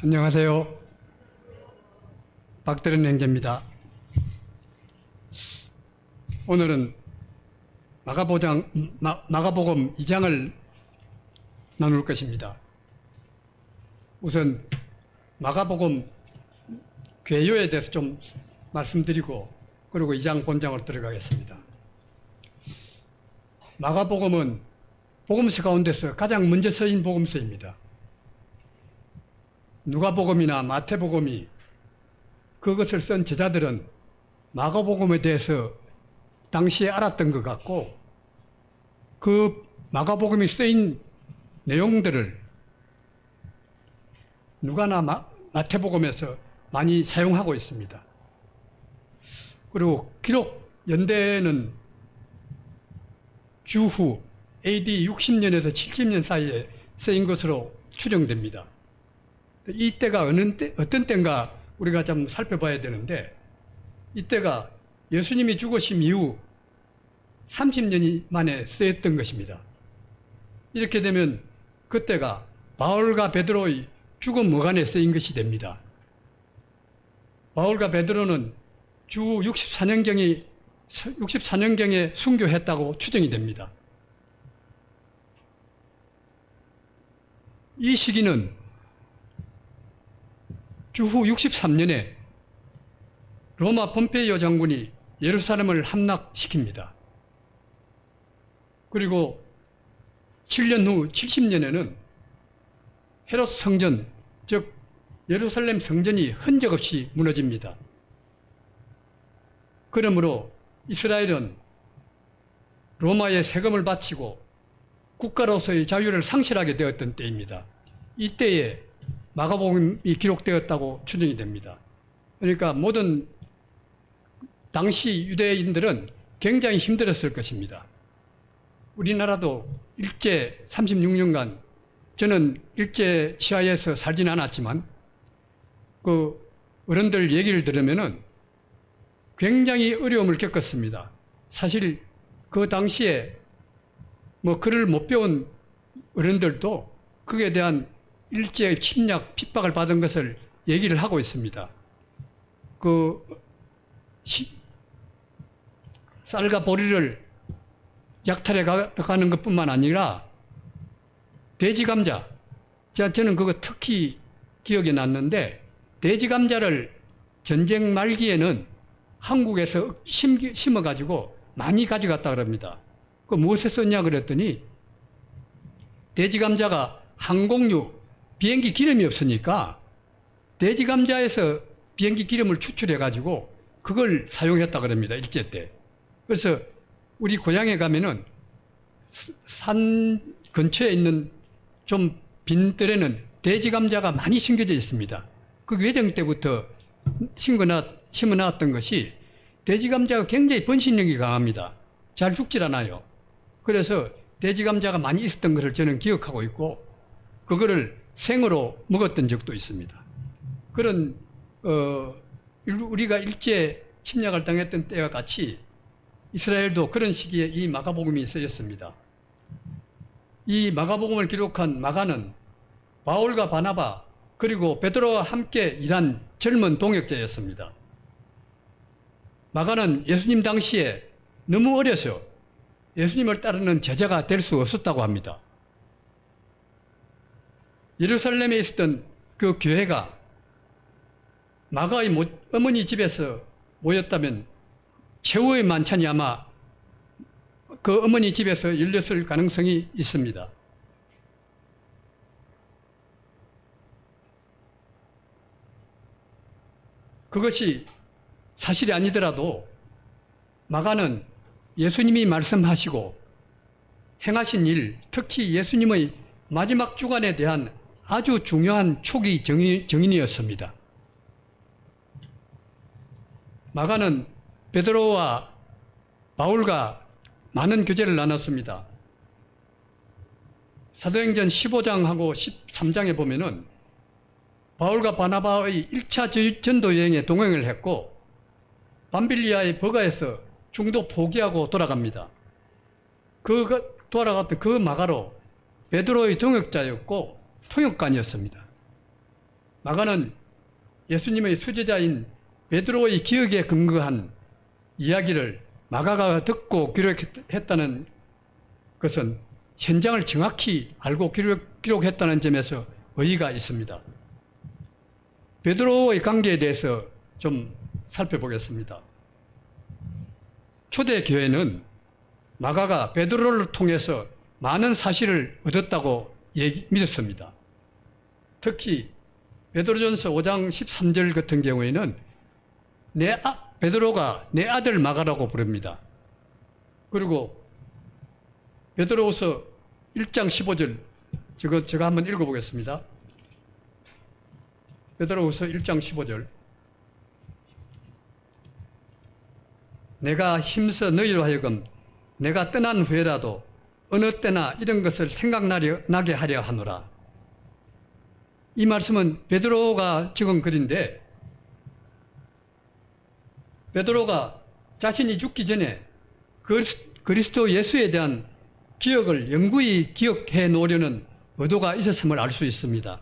안녕하세요. 박대련 형제입니다. 오늘은 마가복음 2장을 나눌 것입니다. 우선 마가복음 괴요에 대해서 좀 말씀드리고 그리고 2장 본장으로 들어가겠습니다. 마가복음은 복음서 가운데서 가장 먼저 쓰인 복음서입니다. 누가복음이나 마태복음이 그것을 쓴 저자들은 마가복음에 대해서 당시에 알았던 것 같고 그 마가복음이 쓰인 내용들을 누가나 마태복음에서 많이 사용하고 있습니다. 그리고 기록 연대는 주후 AD 60년에서 70년 사이에 쓰인 것으로 추정됩니다. 이때가 어떤 때인가 우리가 좀 살펴봐야 되는데, 이때가 예수님이 죽으신 이후 30년 만에 쓰였던 것입니다. 이렇게 되면 그때가 바울과 베드로의 죽음 무간에 쓰인 것이 됩니다. 바울과 베드로는 주 64년경에 순교했다고 추정이 됩니다. 이 시기는 주후 63년에 로마 폼페이오 장군이 예루살렘을 함락시킵니다. 그리고 7년 후 70년에는 헤롯 성전, 즉 예루살렘 성전이 흔적 없이 무너집니다. 그러므로 이스라엘은 로마의 세금을 바치고 국가로서의 자유를 상실하게 되었던 때입니다. 이때에 마가복음이 기록되었다고 추정이 됩니다. 그러니까 모든 당시 유대인들은 굉장히 힘들었을 것입니다. 우리나라도 일제 36년간, 저는 일제 치하에서 살진 않았지만 그 어른들 얘기를 들으면은 굉장히 어려움을 겪었습니다. 사실 그 당시에 뭐 글을 못 배운 어른들도 그에 대한 일제의 침략, 핍박을 받은 것을 얘기를 하고 있습니다. 쌀과 보리를 약탈해 가는 것뿐만 아니라 돼지 감자, 저는 그거 특히 기억에 났는데, 돼지 감자를 전쟁 말기에는 한국에서 심어가지고 많이 가져갔다 그럽니다. 그 무엇에 썼냐 그랬더니 돼지 감자가 항공유, 비행기 기름이 없으니까 돼지 감자에서 비행기 기름을 추출해가지고 그걸 사용했다 그럽니다. 일제 때. 그래서 우리 고향에 가면은 산 근처에 있는 좀 빈들에는 돼지 감자가 많이 심겨져 있습니다. 그 외정 때부터 심어 놨던 것이 돼지 감자가 굉장히 번식력이 강합니다. 잘 죽질 않아요. 그래서 돼지 감자가 많이 있었던 것을 저는 기억하고 있고 그거를 생으로 먹었던 적도 있습니다. 그런 우리가 일제 침략을 당했던 때와 같이 이스라엘도 그런 시기에 이 마가복음이 쓰였습니다. 이 마가복음을 기록한 마가는 바울과 바나바 그리고 베드로와 함께 일한 젊은 동역자였습니다. 마가는 예수님 당시에 너무 어려서 예수님을 따르는 제자가 될 수 없었다고 합니다. 예루살렘에 있었던 그 교회가 마가의 어머니 집에서 모였다면 최후의 만찬이 아마 그 어머니 집에서 열렸을 가능성이 있습니다. 그것이 사실이 아니더라도 마가는 예수님이 말씀하시고 행하신 일, 특히 예수님의 마지막 주간에 대한 아주 중요한 초기 정인이었습니다. 마가는 베드로와 바울과 많은 교제를 나눴습니다. 사도행전 15장하고 13장에 보면은 바울과 바나바의 1차 전도 여행에 동행을 했고 밤빌리아의 버가에서 중도 포기하고 돌아갑니다. 돌아갔던 그 마가로 베드로의 동역자였고 통역관이었습니다. 마가는 예수님의 수제자인 베드로의 기억에 근거한 이야기를 마가가 듣고 기록했다는 것은 현장을 정확히 알고 기록했다는 점에서 의의가 있습니다. 베드로의 관계에 대해서 좀 살펴보겠습니다. 초대교회는 마가가 베드로를 통해서 많은 사실을 얻었다고 믿었습니다. 특히 베드로전서 5장 13절 같은 경우에는 베드로가 내 아들 마가라고 부릅니다. 그리고 베드로후서 1장 15절 제가 한번 읽어보겠습니다. 베드로후서 1장 15절 내가 힘써 너희로 하여금 내가 떠난 후에라도 어느 때나 이런 것을 생각나게 하려 하노라. 이 말씀은 베드로가 적은 글인데 베드로가 자신이 죽기 전에 그리스도 예수에 대한 기억을 영구히 기억해 놓으려는 의도가 있었음을 알 수 있습니다.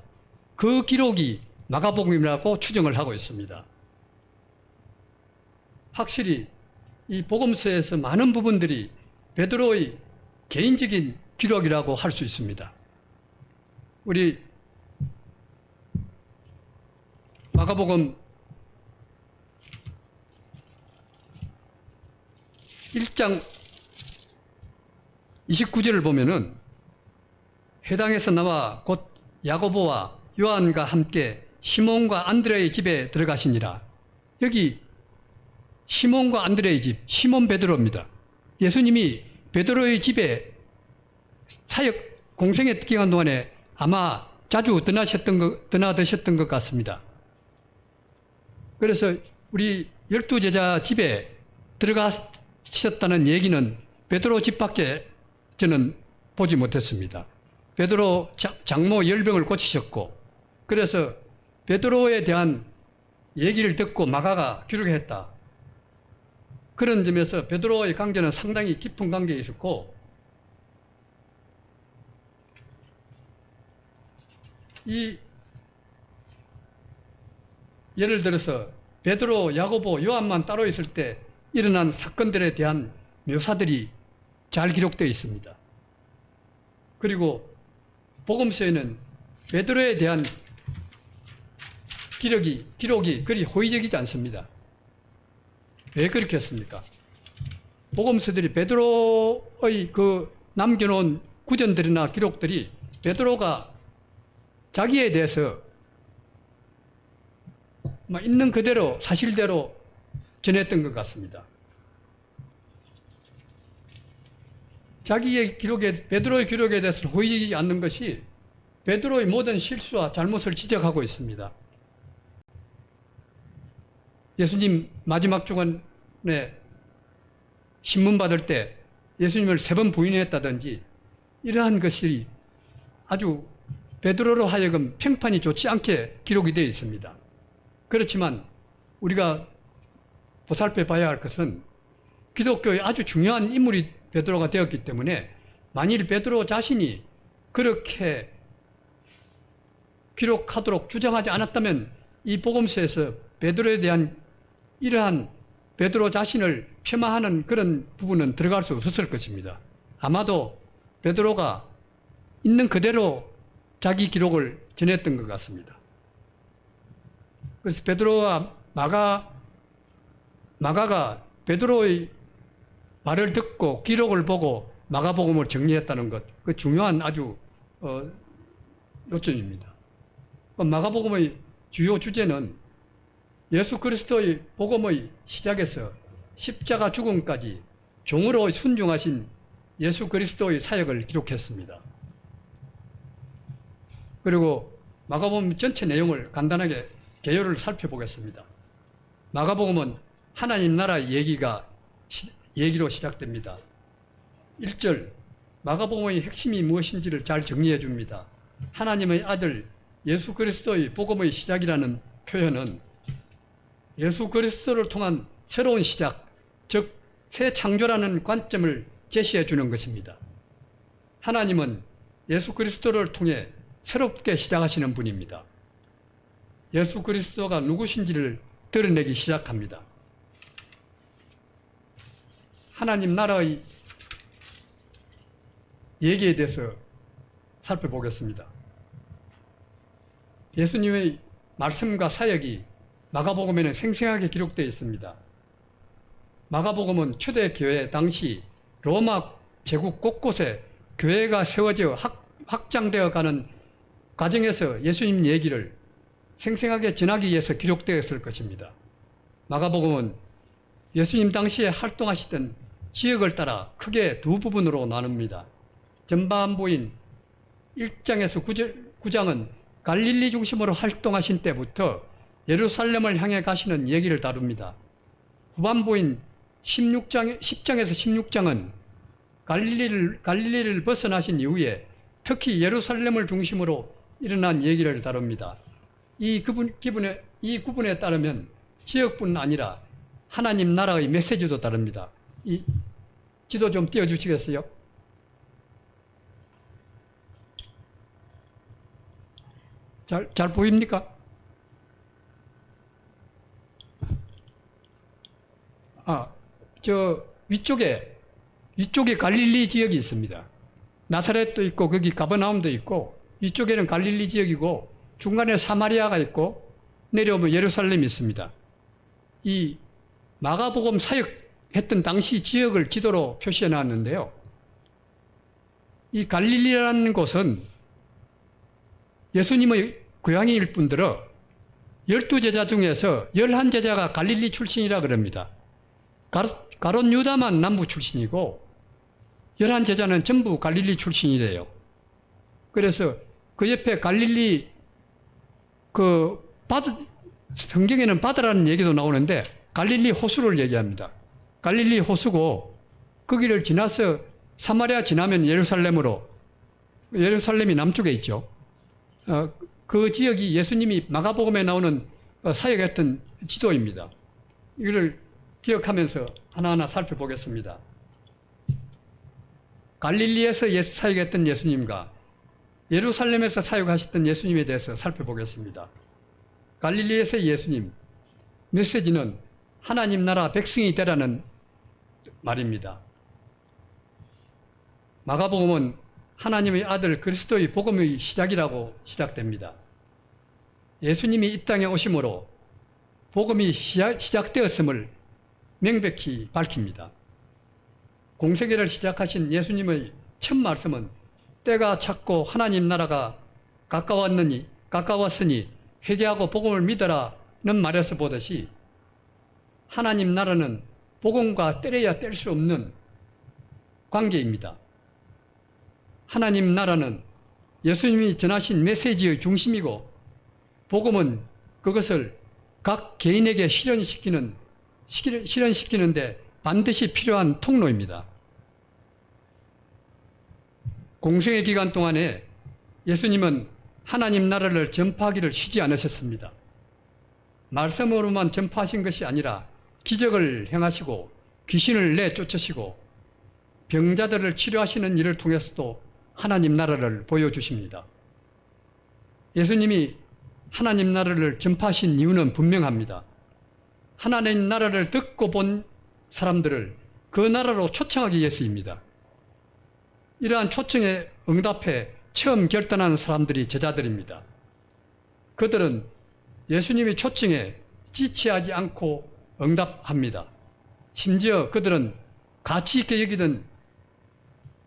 그 기록이 마가복음이라고 추정을 하고 있습니다. 확실히 이 복음서에서 많은 부분들이 베드로의 개인적인 기록이라고 할 수 있습니다. 우리 마가복음 1장 29절을 보면은 회당에서 나와 곧 야고보와 요한과 함께 시몬과 안드레의 집에 들어가시니라. 여기 시몬과 안드레의 집, 시몬 베드로입니다. 예수님이 베드로의 집에 사역 공생의 기간 동안에 아마 자주 드나드셨던 것 같습니다. 그래서 우리 12제자 집에 들어가셨다는 얘기는 베드로 집밖에 저는 보지 못했습니다. 베드로 장모 열병을 고치셨고, 그래서 베드로에 대한 얘기를 듣고 마가가 기록했다. 그런 점에서 베드로의 관계는 상당히 깊은 관계에 있었고, 예를 들어서 베드로, 야고보, 요한만 따로 있을 때 일어난 사건들에 대한 묘사들이 잘 기록되어 있습니다. 그리고 복음서에는 베드로에 대한 기록이 그리 호의적이지 않습니다. 왜 그렇게 했습니까? 복음서들이 베드로의 그 남겨놓은 구전들이나 기록들이 베드로가 자기에 대해서 있는 그대로 사실대로 전했던 것 같습니다. 자기의 기록에, 베드로의 기록에 대해서는 호의적이지 않는 것이 베드로의 모든 실수와 잘못을 지적하고 있습니다. 예수님 마지막 주간에 신문 받을 때 예수님을 3번 부인했다든지 이러한 것이 아주 베드로로 하여금 평판이 좋지 않게 기록이 되어 있습니다. 그렇지만 우리가 보살펴 봐야 할 것은 기독교의 아주 중요한 인물이 베드로가 되었기 때문에 만일 베드로 자신이 그렇게 기록하도록 주장하지 않았다면 이 복음서에서 베드로에 대한 이러한 베드로 자신을 폄하하는 그런 부분은 들어갈 수 없었을 것입니다. 아마도 베드로가 있는 그대로 자기 기록을 전했던 것 같습니다. 그래서 베드로와 마가가 베드로의 말을 듣고 기록을 보고 마가복음을 정리했다는 것, 그 중요한 아주 요점입니다. 마가복음의 주요 주제는 예수 그리스도의 복음의 시작에서 십자가 죽음까지 종으로 순종하신 예수 그리스도의 사역을 기록했습니다. 그리고 마가복음 전체 내용을 간단하게 개요를 살펴보겠습니다. 마가복음은 하나님 나라의 얘기로 시작됩니다. 1절, 마가복음의 핵심이 무엇인지를 잘 정리해 줍니다. 하나님의 아들 예수 그리스도의 복음의 시작이라는 표현은 예수 그리스도를 통한 새로운 시작, 즉 새 창조라는 관점을 제시해 주는 것입니다. 하나님은 예수 그리스도를 통해 새롭게 시작하시는 분입니다. 예수 그리스도가 누구신지를 드러내기 시작합니다. 하나님 나라의 얘기에 대해서 살펴보겠습니다. 예수님의 말씀과 사역이 마가복음에는 생생하게 기록되어 있습니다. 마가복음은 초대교회 당시 로마 제국 곳곳에 교회가 세워져 확장되어 가는 과정에서 예수님 얘기를 생생하게 전하기 위해서 기록되었을 것입니다. 마가복음은 예수님 당시에 활동하시던 지역을 따라 크게 두 부분으로 나눕니다. 전반부인 1장에서 9장은 갈릴리 중심으로 활동하신 때부터 예루살렘을 향해 가시는 얘기를 다룹니다. 후반부인 10장에서 16장은 갈릴리를 벗어나신 이후에 특히 예루살렘을 중심으로 일어난 얘기를 다룹니다. 이 구분에 따르면 지역뿐 아니라 하나님 나라의 메시지도 다릅니다. 이 지도 좀 띄워주시겠어요? 잘 보입니까? 저 위쪽에 갈릴리 지역이 있습니다. 나사렛도 있고 거기 가버나움도 있고 위쪽에는 갈릴리 지역이고 중간에 사마리아가 있고 내려오면 예루살렘이 있습니다. 이 마가복음 사역했던 당시 지역을 지도로 표시해 놨는데요. 이 갈릴리라는 곳은 예수님의 고향일 뿐더러 12제자 중에서 11제자가 갈릴리 출신이라 그럽니다. 가롯 유다만 남부 출신이고 11제자는 전부 갈릴리 출신이래요. 그래서 그 옆에 갈릴리 성경에는 바다라는 얘기도 나오는데 갈릴리 호수를 얘기합니다. 갈릴리 호수고 거기를 지나서 사마리아 지나면 예루살렘이 남쪽에 있죠. 그 지역이 예수님이 마가복음에 나오는 사역했던 지도입니다. 이거를 기억하면서 하나하나 살펴보겠습니다. 갈릴리에서 사역했던 예수님과 예루살렘에서 사역하셨던 예수님에 대해서 살펴보겠습니다. 갈릴리에서의 예수님, 메시지는 하나님 나라 백성이 되라는 말입니다. 마가복음은 하나님의 아들 그리스도의 복음의 시작이라고 시작됩니다. 예수님이 이 땅에 오심으로 복음이 시작되었음을 명백히 밝힙니다. 공생애를 시작하신 예수님의 첫 말씀은 때가 찼고 하나님 나라가 가까웠으니 회개하고 복음을 믿어라는 말에서 보듯이 하나님 나라는 복음과 떼려야 뗄 수 없는 관계입니다. 하나님 나라는 예수님이 전하신 메시지의 중심이고 복음은 그것을 각 개인에게 실현시키는데 반드시 필요한 통로입니다. 공생의 기간 동안에 예수님은 하나님 나라를 전파하기를 쉬지 않으셨습니다. 말씀으로만 전파하신 것이 아니라 기적을 행하시고 귀신을 내쫓으시고 병자들을 치료하시는 일을 통해서도 하나님 나라를 보여주십니다. 예수님이 하나님 나라를 전파하신 이유는 분명합니다. 하나님 나라를 듣고 본 사람들을 그 나라로 초청하기 위해서입니다. 이러한 초청에 응답해 처음 결단한 사람들이 제자들입니다. 그들은 예수님의 초청에 지체하지 않고 응답합니다. 심지어 그들은 가치 있게 여기던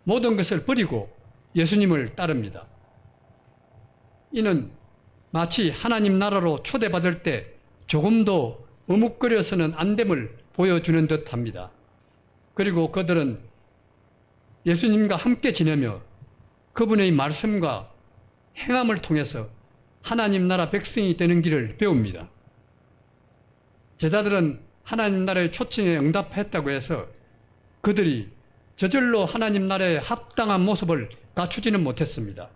모든 것을 버리고 예수님을 따릅니다. 이는 마치 하나님 나라로 초대받을 때 조금도 머뭇거려서는 안 됨을 보여주는 듯합니다. 그리고 그들은 예수님과 함께 지내며 그분의 말씀과 행함을 통해서 하나님 나라 백성이 되는 길을 배웁니다. 제자들은 하나님 나라의 초청에 응답했다고 해서 그들이 저절로 하나님 나라에 합당한 모습을 갖추지는 못했습니다.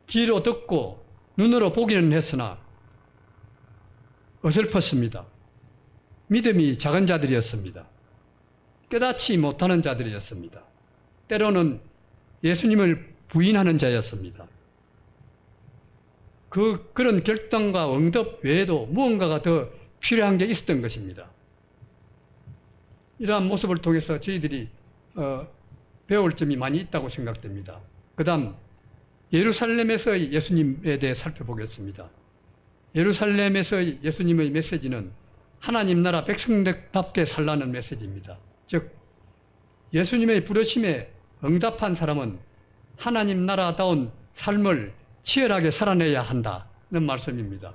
귀로 듣고 눈으로 보기는 했으나 어설펐습니다. 믿음이 작은 자들이었습니다. 깨닫지 못하는 자들이었습니다. 때로는 예수님을 부인하는 자였습니다. 그런 결단과 응답 외에도 무언가가 더 필요한 게 있었던 것입니다. 이러한 모습을 통해서 저희들이 배울 점이 많이 있다고 생각됩니다. 그 다음 예루살렘에서의 예수님에 대해 살펴보겠습니다. 예루살렘에서의 예수님의 메시지는 하나님 나라 백성답게 살라는 메시지입니다. 즉 예수님의 부르심에 응답한 사람은 하나님 나라다운 삶을 치열하게 살아내야 한다는 말씀입니다.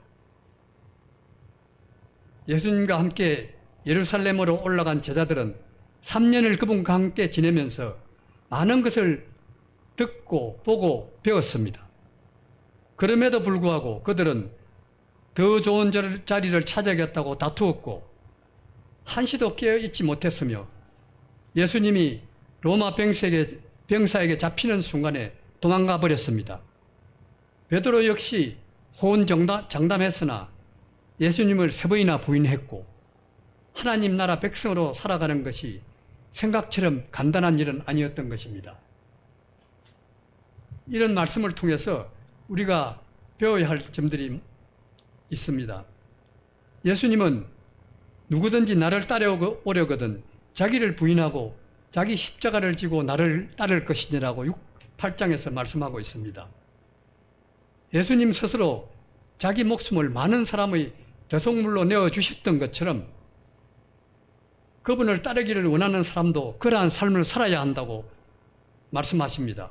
예수님과 함께 예루살렘으로 올라간 제자들은 3년을 그분과 함께 지내면서 많은 것을 듣고 보고 배웠습니다. 그럼에도 불구하고 그들은 더 좋은 자리를 찾아야겠다고 다투었고 한시도 깨어있지 못했으며 예수님이 로마 병사에게 잡히는 순간에 도망가 버렸습니다. 베드로 역시 호언장담했으나 예수님을 3번이나 부인했고 하나님 나라 백성으로 살아가는 것이 생각처럼 간단한 일은 아니었던 것입니다. 이런 말씀을 통해서 우리가 배워야 할 점들이 있습니다. 예수님은 누구든지 나를 따라오려거든 자기를 부인하고 자기 십자가를 지고 나를 따를 것이니라고 8장에서 말씀하고 있습니다. 예수님 스스로 자기 목숨을 많은 사람의 대속물로 내어주셨던 것처럼 그분을 따르기를 원하는 사람도 그러한 삶을 살아야 한다고 말씀하십니다.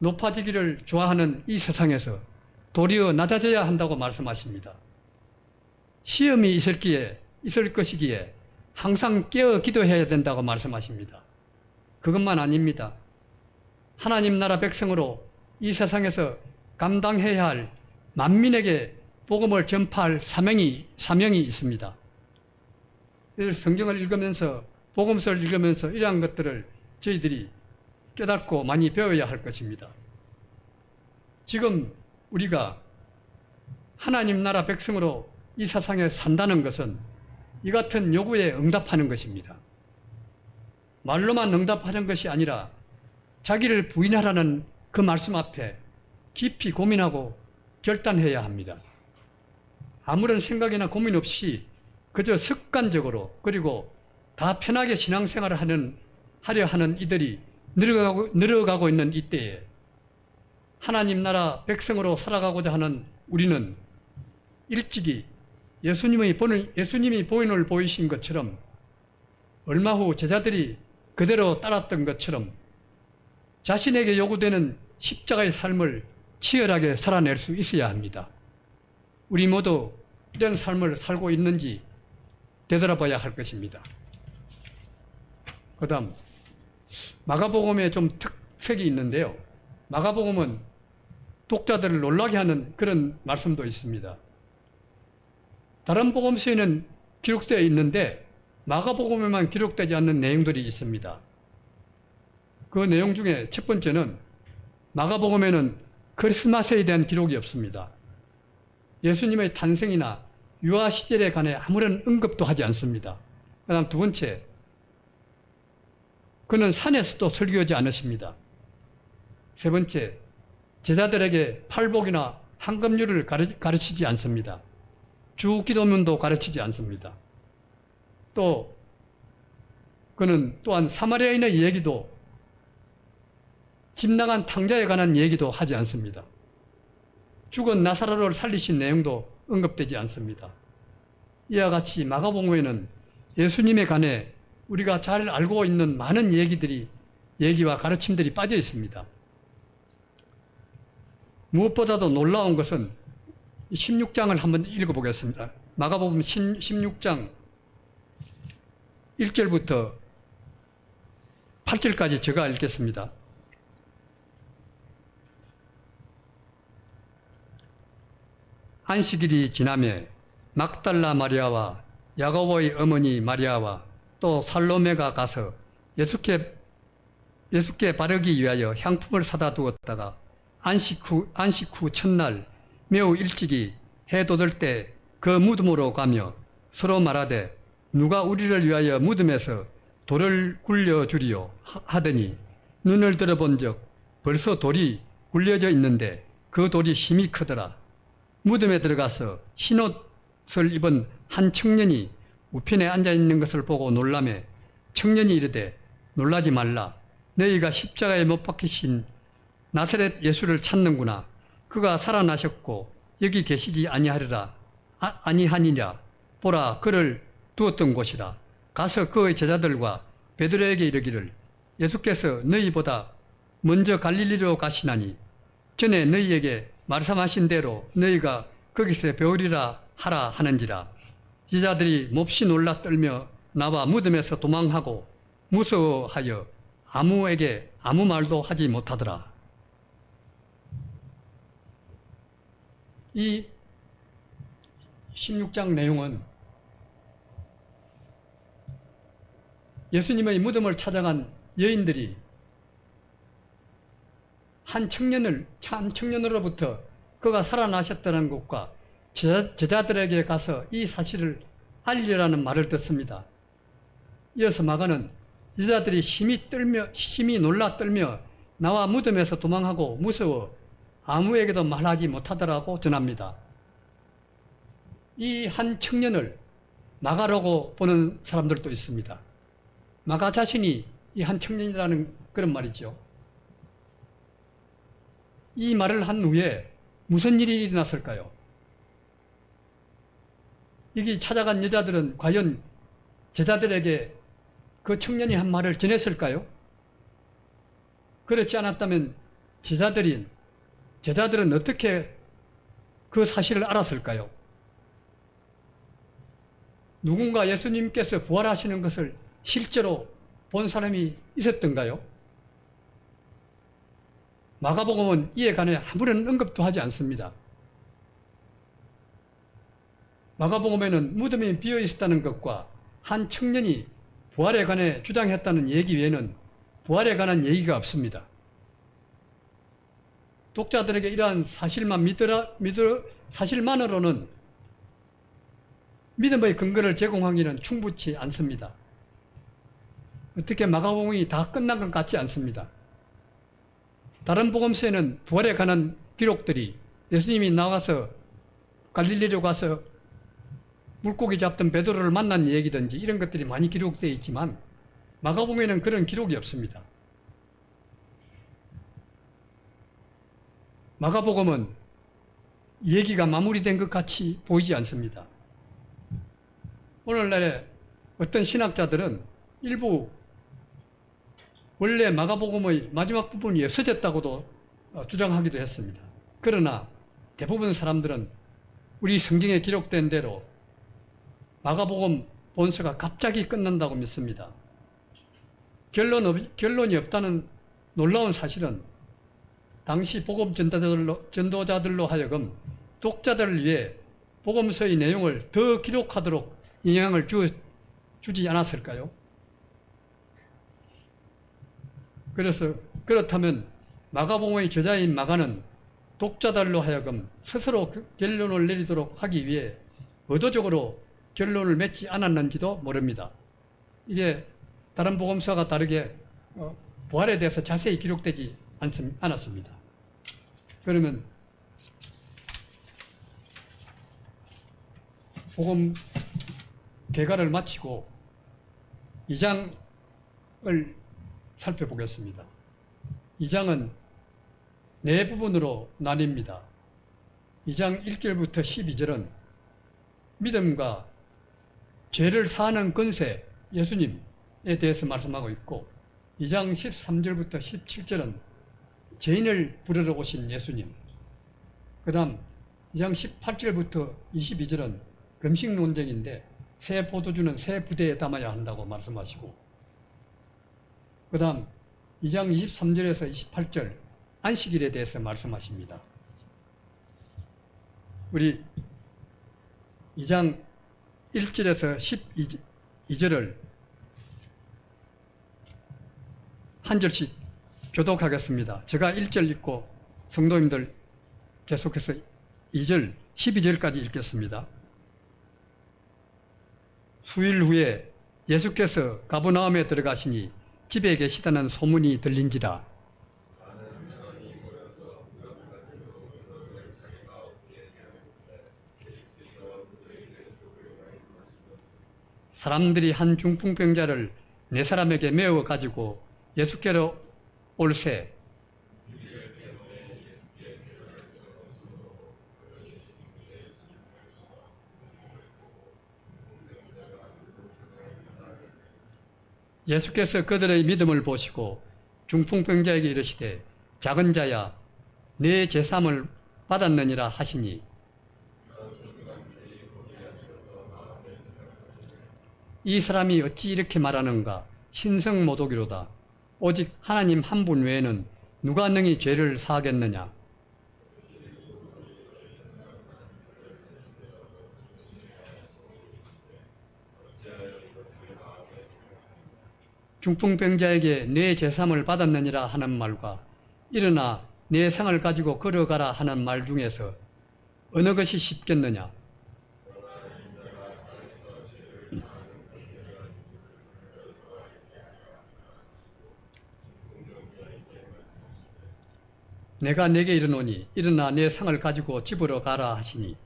높아지기를 좋아하는 이 세상에서 도리어 낮아져야 한다고 말씀하십니다. 시험이 있을 것이기에 항상 깨어 기도해야 된다고 말씀하십니다. 그것만 아닙니다. 하나님 나라 백성으로 이 세상에서 감당해야 할 만민에게 복음을 전파할 사명이 있습니다. 성경을 읽으면서 복음서를 읽으면서 이러한 것들을 저희들이 깨닫고 많이 배워야 할 것입니다. 지금 우리가 하나님 나라 백성으로 이 세상에 산다는 것은 이 같은 요구에 응답하는 것입니다. 말로만 응답하는 것이 아니라 자기를 부인하라는 그 말씀 앞에 깊이 고민하고 결단해야 합니다. 아무런 생각이나 고민 없이 그저 습관적으로 그리고 다 편하게 신앙생활을 하려 하는 이들이 늘어가고 있는 이때에 하나님 나라 백성으로 살아가고자 하는 우리는 일찍이 예수님이 본인을 보이신 것처럼 얼마 후 제자들이 그대로 따랐던 것처럼 자신에게 요구되는 십자가의 삶을 치열하게 살아낼 수 있어야 합니다. 우리 모두 이런 삶을 살고 있는지 되돌아봐야 할 것입니다. 그 다음 마가복음에 좀 특색이 있는데요. 마가복음은 독자들을 놀라게 하는 그런 말씀도 있습니다. 다른 복음서에는 기록되어 있는데 마가복음에만 기록되지 않는 내용들이 있습니다. 그 내용 중에 첫 번째는 마가복음에는 크리스마스에 대한 기록이 없습니다. 예수님의 탄생이나 유아 시절에 관해 아무런 언급도 하지 않습니다. 그 다음 두 번째, 그는 산에서도 설교하지 않으십니다. 세 번째, 제자들에게 팔복이나 한금률을 가르치지 않습니다. 주 기도문도 가르치지 않습니다. 또 그는 또한 사마리아인의 얘기도 집 나간 탕자에 관한 얘기도 하지 않습니다. 죽은 나사로를 살리신 내용도 언급되지 않습니다. 이와 같이 마가복음에는 예수님에 관해 우리가 잘 알고 있는 많은 얘기와 가르침들이 빠져 있습니다. 무엇보다도 놀라운 것은 16장을 한번 읽어보겠습니다. 마가복음 16장 1절부터 8절까지 제가 읽겠습니다. 안식일이 지나매 막달라 마리아와 야고보의 어머니 마리아와 또 살로메가 가서 예수께 바르기 위하여 향품을 사다 두었다가 안식 후 첫날 매우 일찍이 해 돋을 때 그 무덤으로 가며 서로 말하되 누가 우리를 위하여 무덤에서 돌을 굴려주리요 하더니 눈을 들어본 적 벌써 돌이 굴려져 있는데 그 그 돌이 힘이 크더라. 무덤에 들어가서 흰옷을 입은 한 청년이 우편에 앉아 있는 것을 보고 놀라매 청년이 이르되 놀라지 말라. 너희가 십자가에 못 박히신 나사렛 예수를 찾는구나. 그가 살아나셨고 여기 계시지 아니하니라. 보라, 그를 두었던 곳이라. 가서 그의 제자들과 베드로에게 이르기를 예수께서 너희보다 먼저 갈릴리로 가시나니 전에 너희에게 말씀하신 대로 너희가 거기서 배우리라 하라 하는지라. 제자들이 몹시 놀라 떨며 나와 무덤에서 도망하고 무서워하여 아무에게 아무 말도 하지 못하더라. 이 16장 내용은 예수님의 무덤을 찾아간 여인들이 한 청년으로부터 그가 살아나셨다는 것과 제자들에게 가서 이 사실을 알리라는 말을 듣습니다. 이어서 마가는 제자들이 심히 놀라 떨며 나와 무덤에서 도망하고 무서워 아무에게도 말하지 못하더라고 전합니다. 이 한 청년을 마가라고 보는 사람들도 있습니다. 마가 자신이 이 한 청년이라는 그런 말이죠. 이 말을 한 후에 무슨 일이 일어났을까요? 여기 찾아간 여자들은 과연 제자들에게 그 청년이 한 말을 전했을까요? 그렇지 않았다면 제자들은 어떻게 그 사실을 알았을까요? 누군가 예수님께서 부활하시는 것을 실제로 본 사람이 있었던가요? 마가복음은 이에 관해 아무런 언급도 하지 않습니다. 마가복음에는 무덤이 비어 있었다는 것과 한 청년이 부활에 관해 주장했다는 얘기 외에는 부활에 관한 얘기가 없습니다. 독자들에게 이러한 사실만으로는 믿음의 근거를 제공하기는 충분치 않습니다. 어떻게 마가복음이 다 끝난 것 같지 않습니다. 다른 복음서에는 부활에 관한 기록들이 예수님이 나가서 갈릴리로 가서 물고기 잡던 베드로를 만난 얘기든지 이런 것들이 많이 기록되어 있지만 마가복음에는 그런 기록이 없습니다. 마가복음은 얘기가 마무리된 것 같이 보이지 않습니다. 오늘날에 어떤 신학자들은 일부 원래 마가복음의 마지막 부분이 없어졌다고도 주장하기도 했습니다. 그러나 대부분 사람들은 우리 성경에 기록된 대로 마가복음 본서가 갑자기 끝난다고 믿습니다. 결론이 없다는 놀라운 사실은 당시 복음 전도자들로 하여금 독자들을 위해 복음서의 내용을 더 기록하도록 영향을 주지 않았을까요? 그렇다면 마가복음의 저자인 마가는 독자들로 하여금 스스로 결론을 내리도록 하기 위해 의도적으로 결론을 맺지 않았는지도 모릅니다. 이게 다른 복음서와 다르게 부활에 대해서 자세히 기록되지 않았습니다. 그러면 복음 개괄을 마치고 2장을 살펴보겠습니다. 2장은 네 부분으로 나뉩니다. 2장 1절부터 12절은 믿음과 죄를 사하는 권세, 예수님에 대해서 말씀하고 있고 2장 13절부터 17절은 죄인을 부르러 오신 예수님, 그 다음 2장 18절부터 22절은 금식 논쟁인데 새 포도주는 새 부대에 담아야 한다고 말씀하시고, 그 다음 2장 23절에서 28절 안식일에 대해서 말씀하십니다. 우리 2장 1절에서 12절을 한 절씩 교독하겠습니다. 제가 1절 읽고 성도님들 계속해서 2절, 12절까지 읽겠습니다. 수일 후에 예수께서 가버나움에 들어가시니 집에 계시다는 소문이 들린지라. 사람들이 한 중풍병자를 네 사람에게 메워 가지고 예수께로 올세 예수께서 그들의 믿음을 보시고 중풍병자에게 이르시되 작은 자야 내 제삼을 받았느니라 하시니 이 사람이 어찌 이렇게 말하는가 신성모독이로다. 오직 하나님 한 분 외에는 누가 능히 죄를 사하겠느냐. 중풍병자에게 내 제삼을 받았느니라 하는 말과 일어나 내 상을 가지고 걸어가라 하는 말 중에서 어느 것이 쉽겠느냐. 내가 네게 이르노니 일어나 내 상을 가지고 집으로 가라 하시니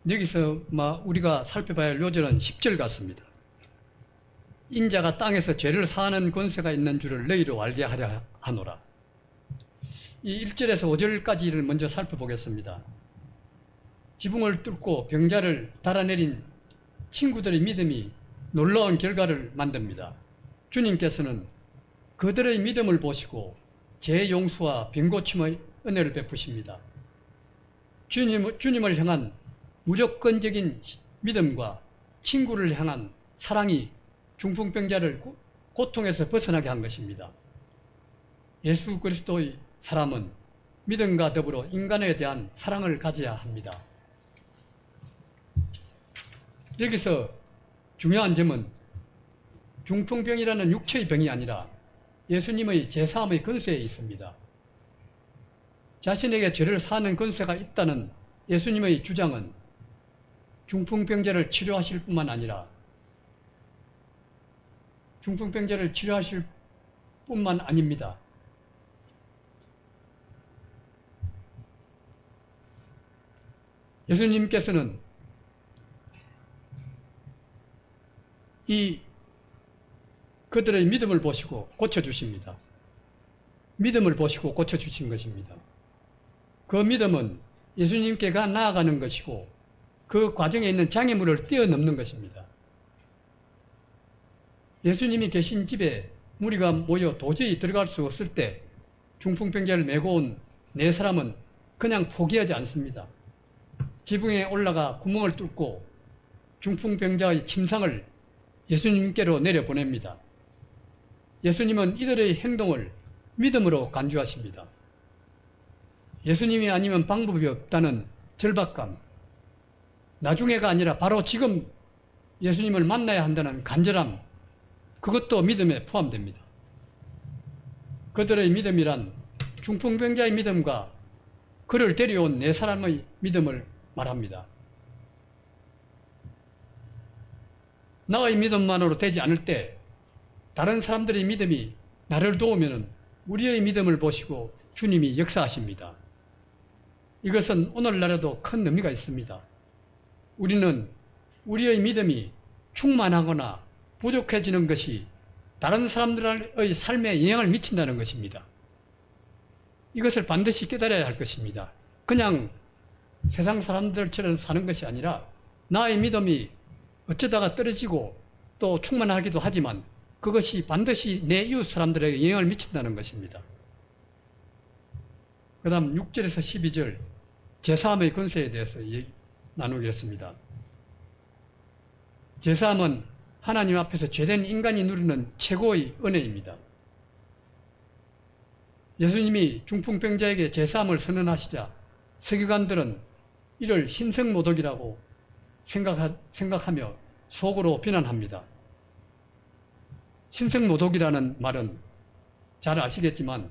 여기서 우리가 살펴봐야 할 요절은 10절 같습니다. 인자가 땅에서 죄를 사하는 권세가 있는 줄을 너희로 알게 하려 하노라. 이 1절에서 5절까지를 먼저 살펴보겠습니다. 지붕을 뚫고 병자를 달아내린 친구들의 믿음이 놀라운 결과를 만듭니다. 주님께서는 그들의 믿음을 보시고 죄 용서와 병 고침의 은혜를 베푸십니다. 주님을 향한 무조건적인 믿음과 친구를 향한 사랑이 중풍병자를 고통에서 벗어나게 한 것입니다. 예수 그리스도의 사람은 믿음과 더불어 인간에 대한 사랑을 가져야 합니다. 여기서 중요한 점은 중풍병이라는 육체의 병이 아니라 예수님의 제사함의 권세에 있습니다. 자신에게 죄를 사하는 권세가 있다는 예수님의 주장은 중풍병자를 치료하실 뿐만 아니라 중풍병자를 치료하실 뿐만 아닙니다. 예수님께서는 이 그들의 믿음을 보시고 고쳐주십니다. 믿음을 보시고 고쳐주신 것입니다. 그 믿음은 예수님께가 나아가는 것이고 그 과정에 있는 장애물을 뛰어넘는 것입니다. 예수님이 계신 집에 무리가 모여 도저히 들어갈 수 없을 때 중풍병자를 메고 온 네 사람은 그냥 포기하지 않습니다. 지붕에 올라가 구멍을 뚫고 중풍병자의 침상을 예수님께로 내려보냅니다. 예수님은 이들의 행동을 믿음으로 간주하십니다. 예수님이 아니면 방법이 없다는 절박감, 나중에가 아니라 바로 지금 예수님을 만나야 한다는 간절함, 그것도 믿음에 포함됩니다. 그들의 믿음이란 중풍병자의 믿음과 그를 데려온 네 사람의 믿음을 말합니다. 나의 믿음만으로 되지 않을 때 다른 사람들의 믿음이 나를 도우면 우리의 믿음을 보시고 주님이 역사하십니다. 이것은 오늘날에도 큰 의미가 있습니다. 우리는 우리의 믿음이 충만하거나 부족해지는 것이 다른 사람들의 삶에 영향을 미친다는 것입니다. 이것을 반드시 깨달아야 할 것입니다. 그냥 세상 사람들처럼 사는 것이 아니라 나의 믿음이 어쩌다가 떨어지고 또 충만하기도 하지만 그것이 반드시 내 이웃 사람들에게 영향을 미친다는 것입니다. 그 다음 6절에서 12절 제사함의 권세에 대해서 나누겠습니다. 제사함은 하나님 앞에서 죄된 인간이 누리는 최고의 은혜입니다. 예수님이 중풍병자에게 제사함을 선언하시자 서기관들은 이를 신성모독이라고 생각하며 속으로 비난합니다. 신성모독이라는 말은 잘 아시겠지만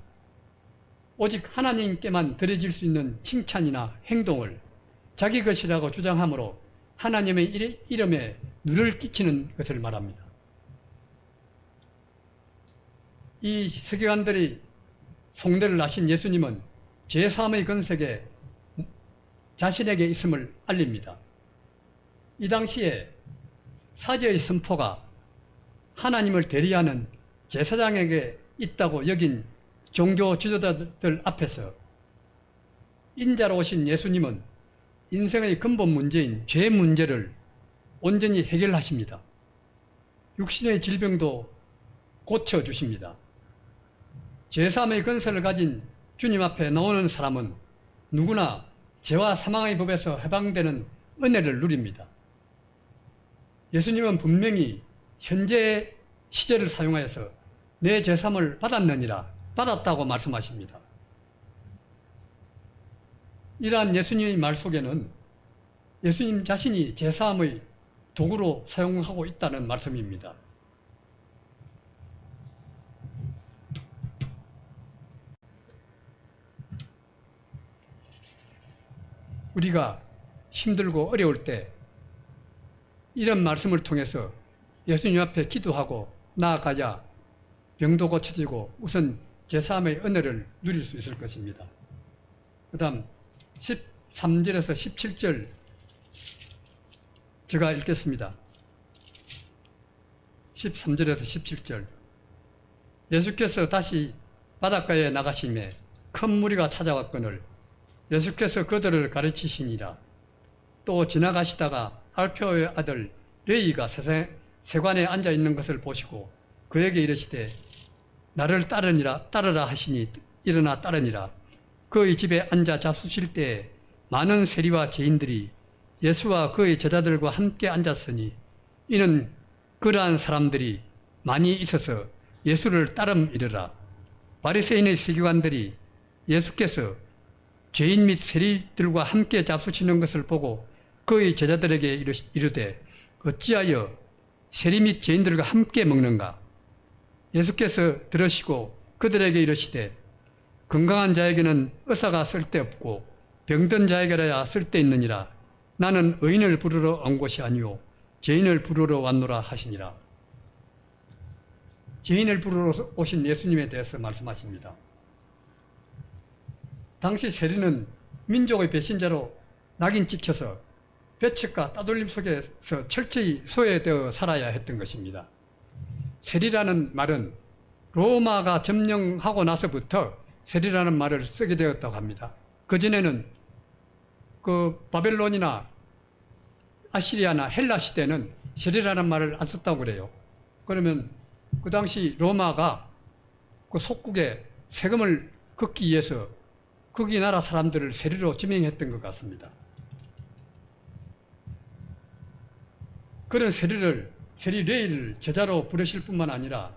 오직 하나님께만 드려질 수 있는 칭찬이나 행동을 자기 것이라고 주장하므로 하나님의 이름에 누를 끼치는 것을 말합니다. 이 서기관들이 송대를 하신 예수님은 죄사함의 근sek에 자신에게 있음을 알립니다. 이 당시에 사제의 선포가 하나님을 대리하는 제사장에게 있다고 여긴 종교 지도자들 앞에서 인자로 오신 예수님은 인생의 근본 문제인 죄 문제를 온전히 해결하십니다. 육신의 질병도 고쳐주십니다. 죄사함의 근세를 가진 주님 앞에 나오는 사람은 누구나 죄와 사망의 법에서 해방되는 은혜를 누립니다. 예수님은 분명히 현재 시제를 사용하여서 내 죄사함을 받았다고 말씀하십니다. 이러한 예수님의 말 속에는 예수님 자신이 죄사함의 도구로 사용하고 있다는 말씀입니다. 우리가 힘들고 어려울 때 이런 말씀을 통해서 예수님 앞에 기도하고 나아가야 병도 고쳐지고 우선 제사함의 은혜를 누릴 수 있을 것입니다. 그 다음 13절에서 17절 제가 읽겠습니다. 13절에서 17절 예수께서 다시 바닷가에 나가시매 큰 무리가 찾아왔거늘 예수께서 그들을 가르치시니라. 또 지나가시다가 알페오의 아들 레이가 세관에 앉아 있는 것을 보시고 그에게 이르시되 나를 따르라 하시니 일어나 따르니라. 그의 집에 앉아 잡수실 때에 많은 세리와 죄인들이 예수와 그의 제자들과 함께 앉았으니 이는 그러한 사람들이 많이 있어서 예수를 따름이르라. 바리새인의 서기관들이 예수께서 죄인 및 세리들과 함께 잡수시는 것을 보고 그의 제자들에게 이르되 어찌하여 세리 및 죄인들과 함께 먹는가? 예수께서 들으시고 그들에게 이르시되 건강한 자에게는 의사가 쓸데없고 병든 자에게라야 쓸데있느니라. 나는 의인을 부르러 온 것이 아니오 죄인을 부르러 왔노라 하시니라. 죄인을 부르러 오신 예수님에 대해서 말씀하십니다. 당시 세리는 민족의 배신자로 낙인 찍혀서 배척과 따돌림 속에서 철저히 소외되어 살아야 했던 것입니다. 세리라는 말은 로마가 점령하고 나서부터 세리라는 말을 쓰게 되었다고 합니다. 그전에는 바벨론이나 아시리아나 헬라 시대는 세리라는 말을 안 썼다고 그래요. 그러면 그 당시 로마가 그 속국에 세금을 걷기 위해서 거기 나라 사람들을 세리로 지명했던 것 같습니다. 그런 세리 레이를 제자로 부르실 뿐만 아니라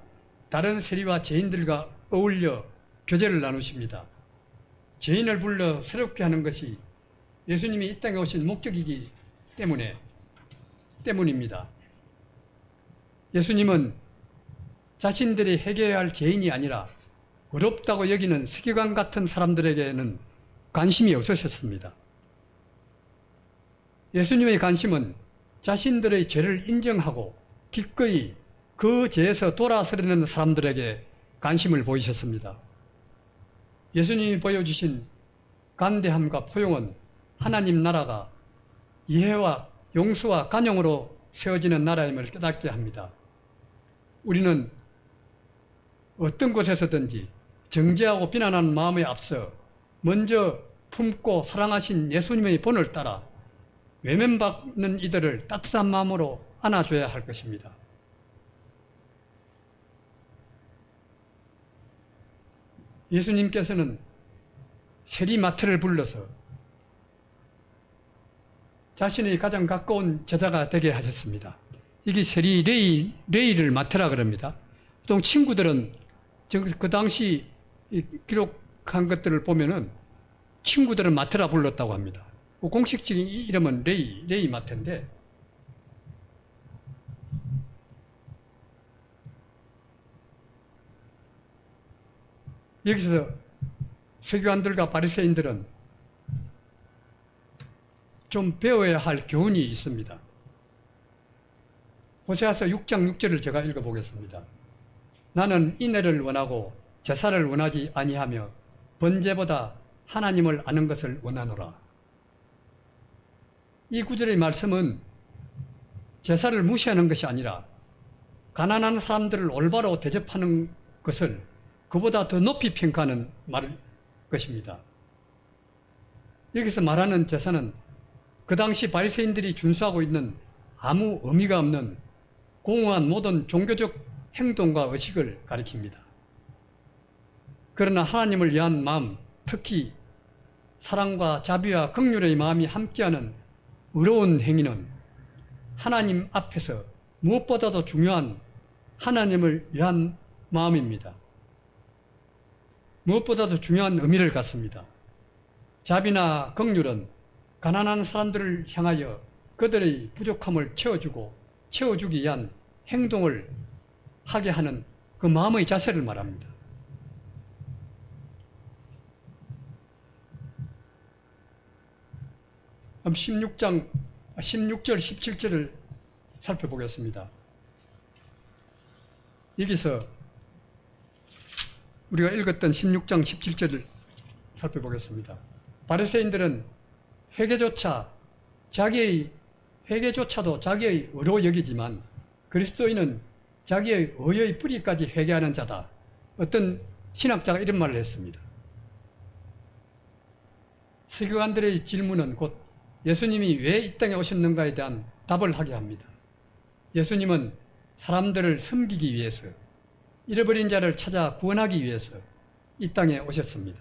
다른 세리와 죄인들과 어울려 교제를 나누십니다. 죄인을 불러 새롭게 하는 것이 예수님이 이 땅에 오신 목적이기 때문입니다. 예수님은 자신들이 해결해야 할 죄인이 아니라 어렵다고 여기는 서기관 같은 사람들에게는 관심이 없으셨습니다. 예수님의 관심은 자신들의 죄를 인정하고 기꺼이 그 죄에서 돌아서려는 사람들에게 관심을 보이셨습니다. 예수님이 보여주신 간대함과 포용은 하나님 나라가 이해와 용서와 간용으로 세워지는 나라임을 깨닫게 합니다. 우리는 어떤 곳에서든지 정죄하고 비난하는 마음에 앞서 먼저 품고 사랑하신 예수님의 본을 따라 외면받는 이들을 따뜻한 마음으로 안아줘야 할 것입니다. 예수님께서는 세리마트를 불러서 자신의 가장 가까운 제자가 되게 하셨습니다. 이게 세리 레이를 맡으라 그럽니다. 보통 친구들은 그 당시 기록한 것들을 보면은 친구들은 맡으라 불렀다고 합니다. 공식적인 이름은 레이 마트인데 여기서 서기관들과 바리새인들은 좀 배워야 할 교훈이 있습니다. 호세아서 6장 6절을 제가 읽어보겠습니다. 나는 인애를 원하고 제사를 원하지 아니하며 번제보다 하나님을 아는 것을 원하노라. 이 구절의 말씀은 제사를 무시하는 것이 아니라 가난한 사람들을 올바로 대접하는 것을 그보다 더 높이 평가하는 말 것입니다. 여기서 말하는 제사는 그 당시 바리새인들이 준수하고 있는 아무 의미가 없는 공허한 모든 종교적 행동과 의식을 가리킵니다. 그러나 하나님을 위한 마음, 특히 사랑과 자비와 긍휼의 마음이 함께하는 의로운 행위는 하나님 앞에서 무엇보다도 중요한 하나님을 위한 마음입니다. 무엇보다도 중요한 의미를 갖습니다. 자비나 긍휼은 가난한 사람들을 향하여 그들의 부족함을 채워주기 위한 행동을 하게 하는 그 마음의 자세를 말합니다. 그럼 16절, 17절을 살펴보겠습니다. 여기서 우리가 읽었던 16장 17절을 살펴보겠습니다. 바리새인들은 회개조차도 자기의 의로 여기지만 그리스도인은 자기의 의의 뿌리까지 회개하는 자다. 어떤 신학자가 이런 말을 했습니다. 서기관들의 질문은 곧 예수님이 왜 이 땅에 오셨는가에 대한 답을 하게 합니다. 예수님은 사람들을 섬기기 위해서, 잃어버린 자를 찾아 구원하기 위해서 이 땅에 오셨습니다.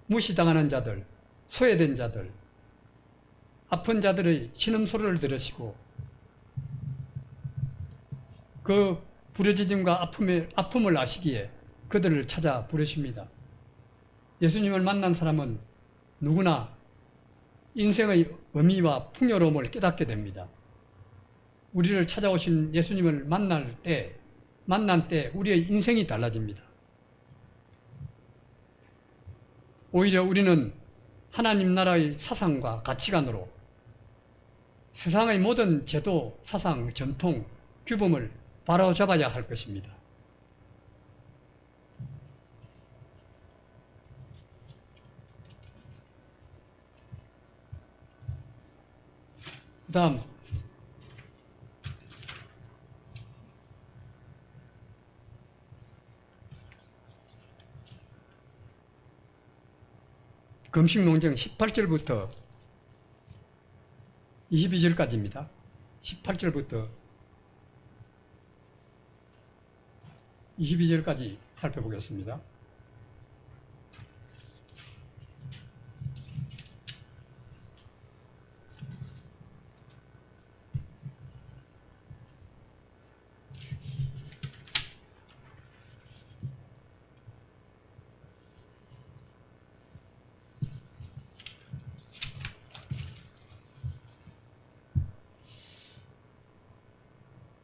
무시당하는 자들, 소외된 자들, 아픈 자들의 신음소리를 들으시고 그 부르짖음과 아픔을 아시기에 그들을 찾아 부르십니다. 예수님을 만난 사람은 누구나 인생의 의미와 풍요로움을 깨닫게 됩니다. 우리를 찾아오신 예수님을 만난 때 우리의 인생이 달라집니다. 오히려 우리는 하나님 나라의 사상과 가치관으로 세상의 모든 제도, 사상, 전통, 규범을 바로잡아야 할 것입니다. 그 다음 금식논쟁 18절부터 22절까지입니다. 18절부터 22절까지 살펴보겠습니다.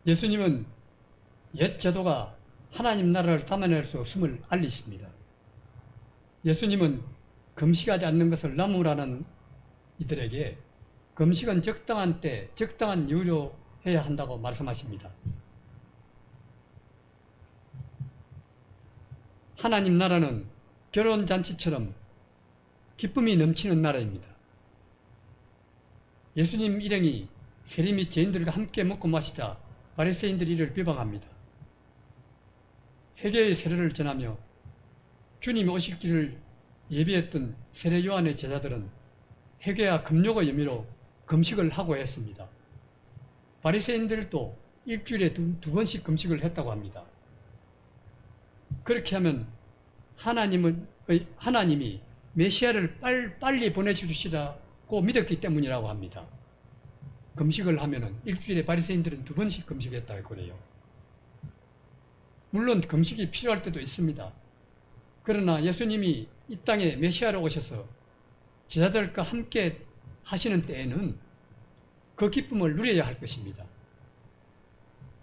예수님은 옛 제도가 하나님 나라를 담아낼 수 없음을 알리십니다. 예수님은 금식하지 않는 것을 나무라는 이들에게 금식은 적당한 때, 적당한 이유로 해야 한다고 말씀하십니다. 하나님 나라는 결혼잔치처럼 기쁨이 넘치는 나라입니다. 예수님 일행이 세리 및 죄인들과 함께 먹고 마시자 바리새인들이 이를 비방합니다. 회개의 세례를 전하며 주님이 오실 길을 예비했던 세례 요한의 제자들은 회개와 금욕의 의미로 금식을 하고 했습니다. 바리새인들도 일주일에 두 번씩 금식을 했다고 합니다. 그렇게 하면 하나님이 메시아를 빨리 보내주시라고 믿었기 때문이라고 합니다. 금식을 하면은 일주일에 바리새인들은 2번씩 금식했다고 그래요. 물론 금식이 필요할 때도 있습니다. 그러나 예수님이 이 땅에 메시아로 오셔서 제자들과 함께 하시는 때에는 그 기쁨을 누려야 할 것입니다.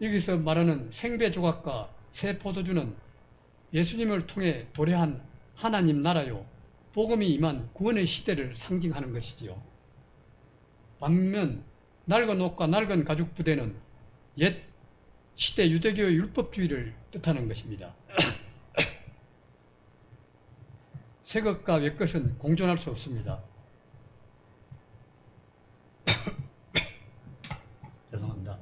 여기서 말하는 생배 조각과 새 포도주는 예수님을 통해 도래한 하나님 나라요, 복음이 임한 구원의 시대를 상징하는 것이지요. 반면 낡은 옷과 낡은 가죽 부대는 옛 시대 유대교의 율법주의를 뜻하는 것입니다. 새 것과 옛 것은 공존할 수 없습니다. 죄송합니다.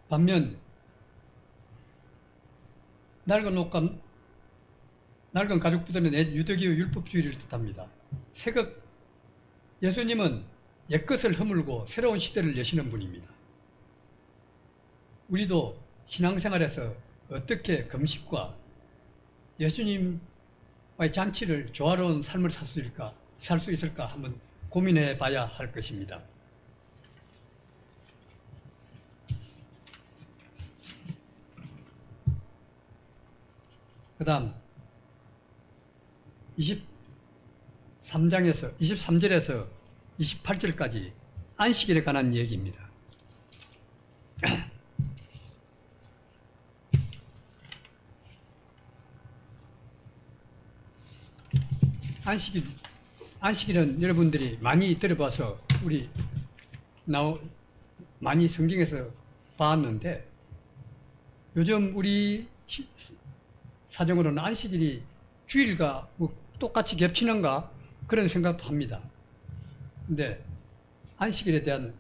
반면 낡은 가죽부들은 유대교의 율법주의를 뜻합니다. 새것 예수님은 옛것을 허물고 새로운 시대를 여시는 분입니다. 우리도 신앙생활에서 어떻게 금식과 예수님과의 잔치를 조화로운 삶을 살 수 있을까 한번 고민해 봐야 할 것입니다. 그 다음 23절에서 28절까지 안식일에 관한 얘기입니다. 안식일은 여러분들이 많이 들어봐서 많이 성경에서 봤는데 요즘 우리 사정으로는 안식일이 주일과 똑같이 겹치는가 그런 생각도 합니다. 근데 안식일에 대한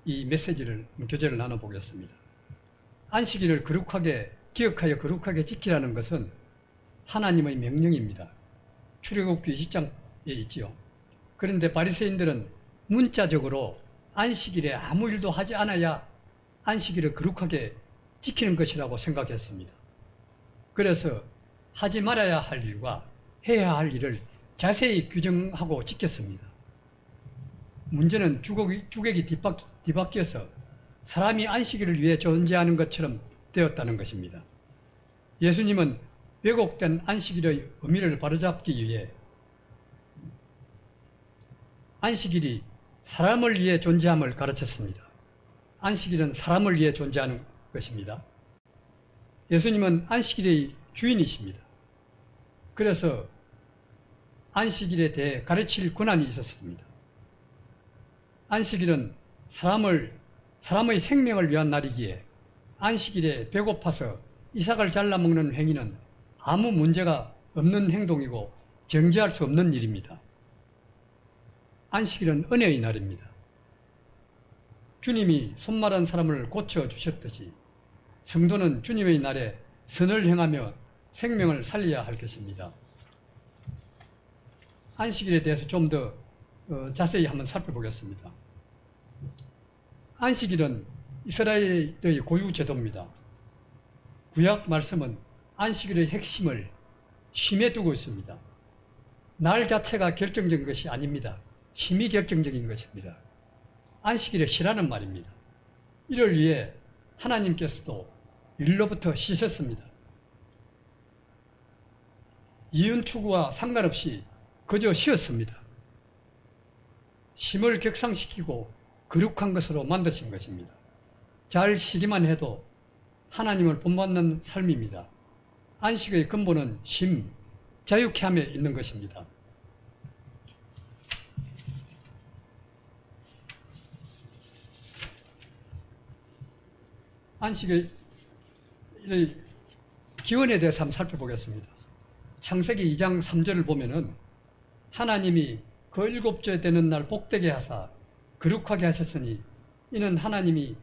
이 메시지를 교제를 나눠보겠습니다. 안식일을 기억하여 거룩하게 지키라는 것은 하나님의 명령입니다. 출애굽기 20장에 있지요. 그런데 바리새인들은 문자적으로 안식일에 아무 일도 하지 않아야 안식일을 거룩하게 지키는 것이라고 생각했습니다. 그래서 하지 말아야 할 일과 해야 할 일을 자세히 규정하고 지켰습니다. 문제는 주객이 뒤바뀌어서 사람이 안식일을 위해 존재하는 것처럼 되었다는 것입니다. 예수님은 왜곡된 안식일의 의미를 바로잡기 위해 안식일이 사람을 위해 존재함을 가르쳤습니다. 안식일은 사람을 위해 존재하는 것입니다. 예수님은 안식일의 주인이십니다. 그래서 안식일에 대해 가르칠 권한이 있었습니다. 안식일은 사람의 생명을 위한 날이기에 안식일에 배고파서 이삭을 잘라먹는 행위는 아무 문제가 없는 행동이고 정죄할 수 없는 일입니다. 안식일은 은혜의 날입니다. 주님이 손마른 사람을 고쳐주셨듯이 성도는 주님의 날에 선을 행하며 생명을 살려야 할 것입니다. 안식일에 대해서 좀 더 자세히 한번 살펴보겠습니다. 안식일은 이스라엘의 고유 제도입니다. 구약 말씀은 안식일의 핵심을 쉼에 두고 있습니다. 날 자체가 결정적인 것이 아닙니다. 쉼이 결정적인 것입니다. 안식일에 쉬라는 말입니다. 이를 위해 하나님께서도 일로부터 쉬셨습니다. 이윤 추구와 상관없이 그저 쉬었습니다. 쉼을 격상시키고 거룩한 것으로 만드신 것입니다. 잘 쉬기만 해도 하나님을 본받는 삶입니다. 안식의 근본은 쉼, 자유케함에 있는 것입니다. 안식의 기원에 대해서 한번 살펴보겠습니다. 창세기 2장 3절을 보면은 하나님이 그 7째 되는 날 복되게 하사 거룩하게 하셨으니 이는 하나님이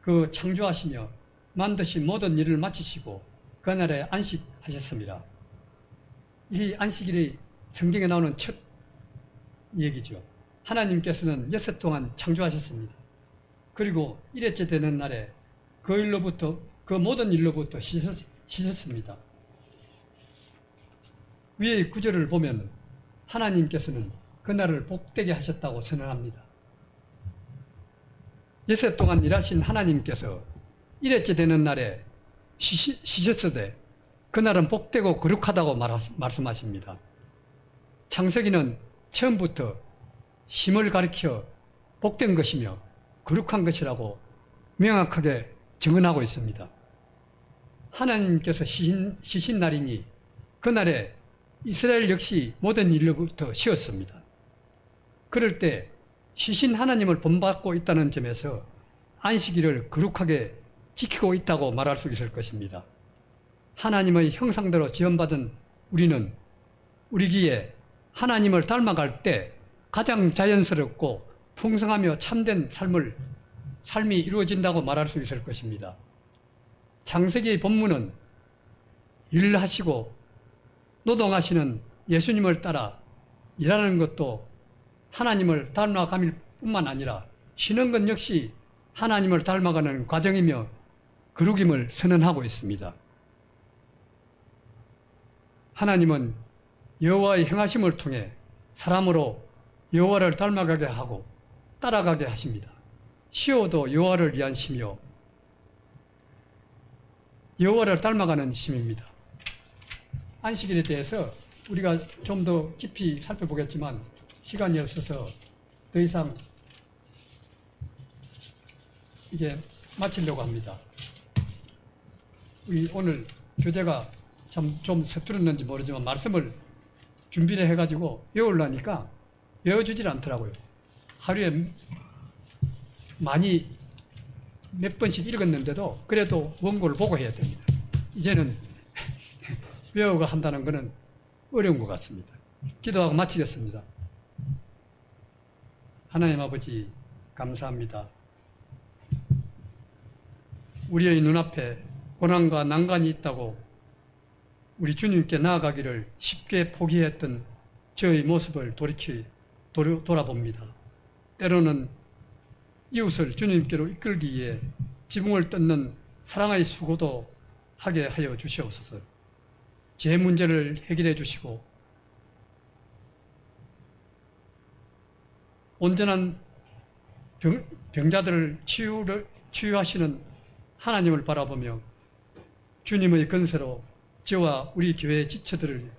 그 창조하시며 만드신 모든 일을 마치시고 그날에 안식하셨습니다. 이 안식일이 성경에 나오는 첫 얘기죠. 하나님께서는 6일 동안 창조하셨습니다. 그리고 1회째 되는 날에 그 모든 일로부터 쉬셨습니다. 위의 구절을 보면 하나님께서는 그날을 복되게 하셨다고 선언합니다. 6일 동안 일하신 하나님께서 1회째 되는 날에 쉬셨으되 그날은 복되고 거룩하다고 말씀하십니다. 창세기는 처음부터 쉼을 가리켜 복된 것이며 거룩한 것이라고 명확하게 증언하고 있습니다. 하나님께서 쉬신 날이니 그날에 이스라엘 역시 모든 일로부터 쉬었습니다. 그럴 때 쉬신 하나님을 본받고 있다는 점에서 안식일을 거룩하게 지키고 있다고 말할 수 있을 것입니다. 하나님의 형상대로 지음받은 우리는 우리기에 하나님을 닮아갈 때 가장 자연스럽고 풍성하며 참된 삶이 이루어진다고 말할 수 있을 것입니다. 창세기의 본문은 일하시고 노동하시는 예수님을 따라 일하는 것도 하나님을 닮아감일 뿐만 아니라 쉬는 것 역시 하나님을 닮아가는 과정이며 거룩임을 선언하고 있습니다. 하나님은 여호와의 행하심을 통해 사람으로 여호와를 닮아가게 하고 따라가게 하십니다. 쉬어도 여호와를 위한 쉼이요 여호와를 닮아가는 쉼입니다. 안식일에 대해서 우리가 좀 더 깊이 살펴보겠지만 시간이 없어서 더 이상 이제 마치려고 합니다. 우리 오늘 교재가 참 좀 서투렀는지 모르지만 말씀을 준비를 해가지고 외우려니까 외워주질 않더라고요. 하루에 많이 몇 번씩 읽었는데도 그래도 원고를 보고 해야 됩니다. 이제는 외우고 한다는 것은 어려운 것 같습니다. 기도하고 마치겠습니다. 하나님 아버지 감사합니다. 우리의 눈앞에 고난과 난간이 있다고 우리 주님께 나아가기를 쉽게 포기했던 저의 모습을 돌아봅니다. 때로는 이웃을 주님께로 이끌기 위해 지붕을 뜯는 사랑의 수고도 하게 하여 주시옵소서. 제 문제를 해결해 주시고 온전한 병자들을 치유하시는 하나님을 바라보며 주님의 건세로 저와 우리 교회의 지체들이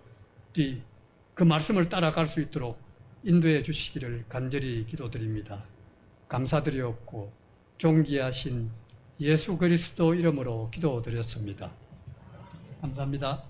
그 말씀을 따라갈 수 있도록 인도해 주시기를 간절히 기도드립니다. 감사드리옵고 존귀하신 예수 그리스도 이름으로 기도드렸습니다. 감사합니다.